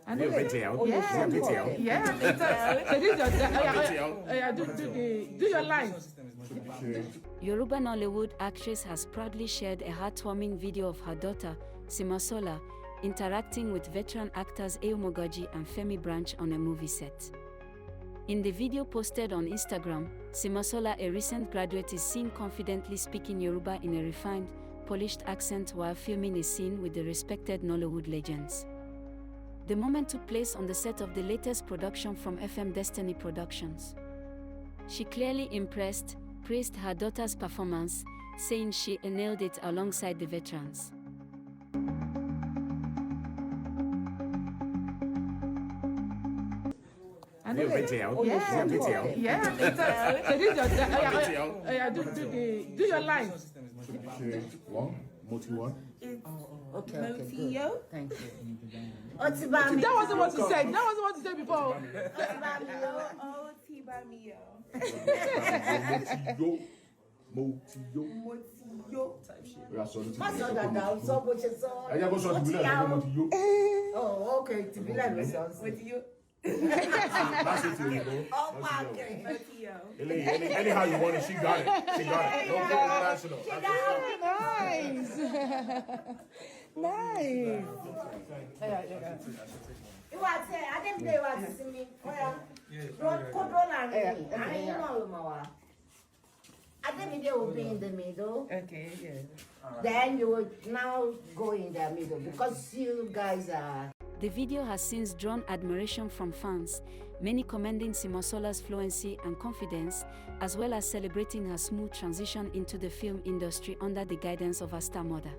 I know video. Yeah. Video. Yeah. So this do your line. Yoruba Nollywood actress has proudly shared a heartwarming video of her daughter, Simasola, interacting with veteran actors Eomogoji and Femi Branch on a movie set. In the video posted on Instagram, Simasola, a recent graduate, is seen confidently speaking Yoruba in a refined, polished accent while filming a scene with the respected Nollywood legends. The moment took place on the set of the latest production from FM Destiny Productions. She clearly impressed, praised her daughter's performance, saying she nailed it alongside the veterans. I know Video. Yeah. Video. Yeah. So this do your line. One, multi one. Okay, good. Thank you. That wasn't what you said. That wasn't what you said before. Multi-yo. Oh, okay. To be like me, Anyhow you want it, she got it. She got it. Don't get international. Nice. I think they will be in the middle. Okay, yeah. Then you will now go in the middle because you guys are. The video has since drawn admiration from fans, many commending Simasola's fluency and confidence, as well as celebrating her smooth transition into the film industry under the guidance of her star mother.